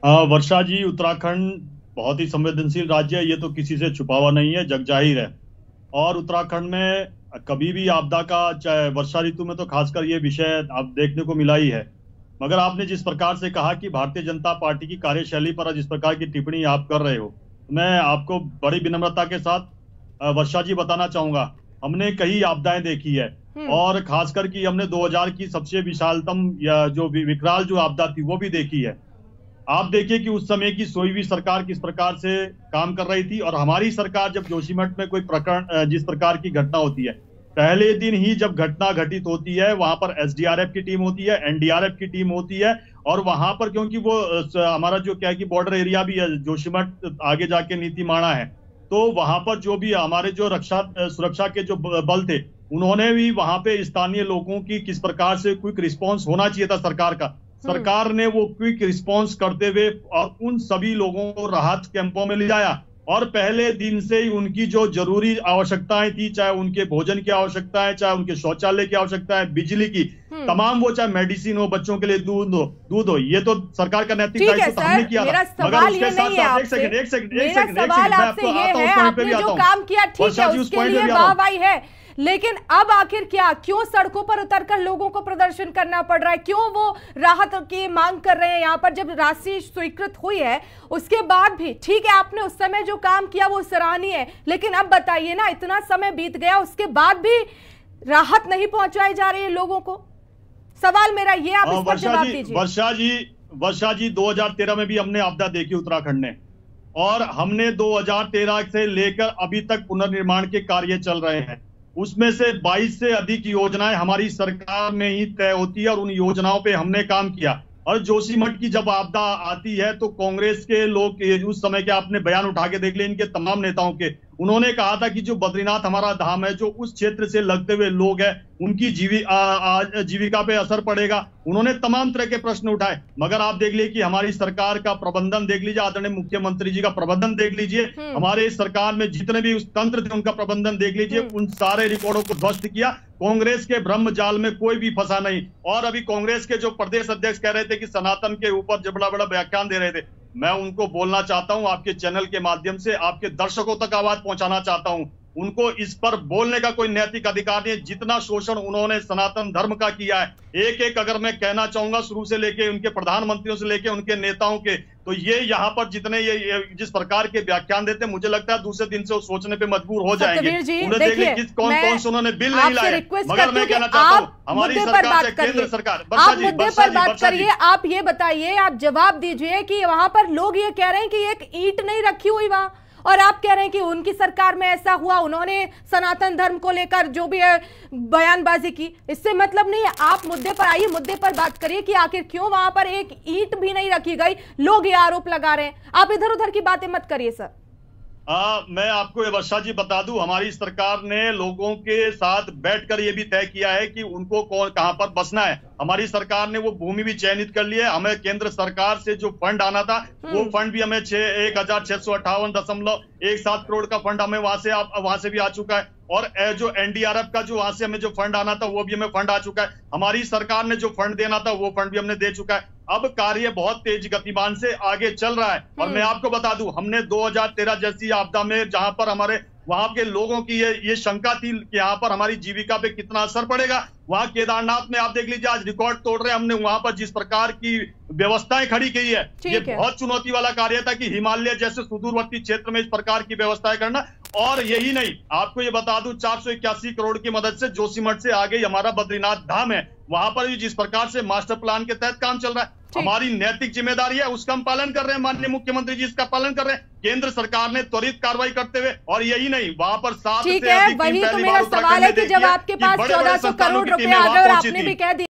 वर्षा जी, उत्तराखंड बहुत ही संवेदनशील राज्य है। ये तो किसी से छुपा हुआ नहीं है, जग जाहिर है। और उत्तराखंड में कभी भी आपदा का, चाहे वर्षा ऋतु में तो खासकर ये विषय आप देखने को मिला ही है। मगर आपने जिस प्रकार से कहा कि भारतीय जनता पार्टी की कार्यशैली पर जिस प्रकार की टिप्पणी आप कर रहे हो, मैं आपको बड़ी विनम्रता के साथ वर्षा जी बताना चाहूंगा। हमने कई आपदाएं देखी है और खासकर कि हमने 2000 की सबसे विशालतम या जो विकराल जो आपदा थी वो भी देखी है। आप देखिए कि उस समय की सोई हुई सरकार किस प्रकार से काम कर रही थी और हमारी सरकार जब जोशीमठ में कोई प्रकरण, जिस प्रकार की घटना होती है, पहले दिन ही जब घटना घटित होती है वहां पर एसडीआरएफ की टीम होती है, एनडीआरएफ की टीम होती है। और वहां पर क्योंकि वो हमारा जो क्या है कि बॉर्डर एरिया भी है, जोशीमठ आगे जाके नीतीमाणा है, तो वहां पर जो भी हमारे जो सुरक्षा के जो बल थे, उन्होंने भी वहां पे स्थानीय लोगों की किस प्रकार से क्विक रिस्पॉन्स होना चाहिए था सरकार का, सरकार ने वो क्विक रिस्पॉन्स करते हुए और उन सभी लोगों को राहत कैंपों में ले जाया। और पहले दिन से ही उनकी जो जरूरी आवश्यकताएं थी, चाहे उनके भोजन की आवश्यकताएं, चाहे उनके शौचालय की आवश्यकताएं, बिजली की, तमाम वो, चाहे मेडिसिन हो, बच्चों के लिए दूध हो, ये तो सरकार का नैतिक दायित्व तो हमने किया था। मगर उसके साथ साथ एक सेकंड मैं आपको आता हूँ, उस पॉइंट पे भी आता हूँ। काम किया ठीक है, उसके लिए वाहवाही है, लेकिन अब आखिर क्या, क्यों सड़कों पर उतरकर लोगों को प्रदर्शन करना पड़ रहा है? क्यों वो राहत की मांग कर रहे हैं? यहाँ पर जब राशि स्वीकृत हुई है उसके बाद भी ठीक है, आपने उस समय जो काम किया वो सराहनीय है, लेकिन अब बताइए ना, इतना समय बीत गया उसके बाद भी राहत नहीं पहुंचाई जा रही है लोगों को। सवाल मेरा ये, आप इस पर जवाब दीजिए। वर्षा जी 2013 में भी हमने आपदा देखी उत्तराखंड ने, और हमने 2013 से लेकर अभी तक पुनर्निर्माण के कार्य चल रहे हैं। उसमें से 22 से अधिक योजनाएं हमारी सरकार में ही तय होती है और उन योजनाओं पे हमने काम किया। और जोशीमठ की जब आपदा आती है तो कांग्रेस के लोग, उस समय के आपने बयान उठा के देख ले इनके तमाम नेताओं के, उन्होंने कहा था कि जो बद्रीनाथ हमारा धाम है, जो उस क्षेत्र से लगते हुए लोग हैं, उनकी जीविका पे असर पड़ेगा। उन्होंने तमाम तरह के प्रश्न उठाए। मगर आप देख लीजिए कि हमारी सरकार का प्रबंधन देख लीजिए, आदरणीय मुख्यमंत्री जी का प्रबंधन देख लीजिए, हमारे सरकार में जितने भी उस तंत्र थे उनका प्रबंधन देख लीजिए, उन सारे रिकॉर्डों को ध्वस्त किया। कांग्रेस के ब्रह्म जाल में कोई भी फंसा नहीं। और अभी कांग्रेस के जो प्रदेश अध्यक्ष कह रहे थे कि सनातन के ऊपर जो बड़ा बड़ा व्याख्यान दे रहे थे, मैं उनको बोलना चाहता हूं, आपके चैनल के माध्यम से आपके दर्शकों तक आवाज पहुंचाना चाहता हूं, उनको इस पर बोलने का कोई नैतिक अधिकार नहीं है। जितना शोषण उन्होंने सनातन धर्म का किया है, एक एक अगर मैं कहना चाहूंगा, शुरू से लेके उनके प्रधानमंत्रियों से लेके उनके नेताओं के, तो ये यहाँ पर जितने ये जिस प्रकार के व्याख्यान देते हैं, मुझे लगता है दूसरे दिन से वो सोचने पे मजबूर हो जाएंगे। उन्हें देख ले कौन कौन से उन्होंने बिल नहीं लाए। मगर मैं कहना चाहता हूँ हमारी सरकार से, केंद्र सरकार, आप मुद्दे पर बात करिए। आप ये बताइए, आप जवाब दीजिए कि वहां पर लोग ये कह रहे हैं कि एक ईंट नहीं रखी हुई वहां, और आप कह रहे हैं कि उनकी सरकार में ऐसा हुआ, उन्होंने सनातन धर्म को लेकर जो भी है बयानबाजी की। इससे मतलब नहीं है, आप मुद्दे पर आइए, मुद्दे पर बात करिए कि आखिर क्यों वहां पर एक ईंट भी नहीं रखी गई। लोग ये आरोप लगा रहे हैं, आप इधर उधर की बातें मत करिए सर। मैं आपको ये वर्षा जी बता दूं, हमारी सरकार ने लोगों के साथ बैठकर ये भी तय किया है कि उनको कहां पर बसना है। हमारी सरकार ने वो भूमि भी चयनित कर ली है। हमें केंद्र सरकार से जो फंड आना था, वो फंड भी हमें 1658.17 करोड़ का फंड हमें वहां से भी आ चुका है। और जो एनडीआरएफ का जो वहां से हमें जो फंड आना था, वो भी हमें फंड आ चुका है। हमारी सरकार ने जो फंड देना था वो फंड भी हमने दे चुका है। अब कार्य बहुत तेज गतिमान से आगे चल रहा है। और मैं आपको बता दूं, हमने 2013 जैसी आपदा में, जहां पर हमारे वहां के लोगों की ये शंका थी कि यहाँ पर हमारी जीविका पे कितना असर पड़ेगा, वहां केदारनाथ में आप देख लीजिए आज रिकॉर्ड तोड़ रहे हैं। हमने वहां पर जिस प्रकार की व्यवस्थाएं खड़ी की है, ये बहुत चुनौती वाला कार्य था कि हिमालय जैसे सुदूरवर्ती क्षेत्र में इस प्रकार की व्यवस्थाएं करना। और यही नहीं, आपको ये बता दूं, 481 करोड़ की मदद से जोशीमठ से आगे हमारा बद्रीनाथ धाम है, वहां पर भी जिस प्रकार से मास्टर प्लान के तहत काम चल रहा है। हमारी नैतिक जिम्मेदारी है, उसका हम पालन कर रहे हैं। माननीय मुख्यमंत्री जी इसका पालन कर रहे हैं। केंद्र सरकार ने त्वरित कार्रवाई करते हुए, और यही नहीं, वहां पर 7 से अधिक वही तो मेरा सवाल है कि जब आपके पास 1400 करोड़ रुपए आ गए और आपने भी कह दिया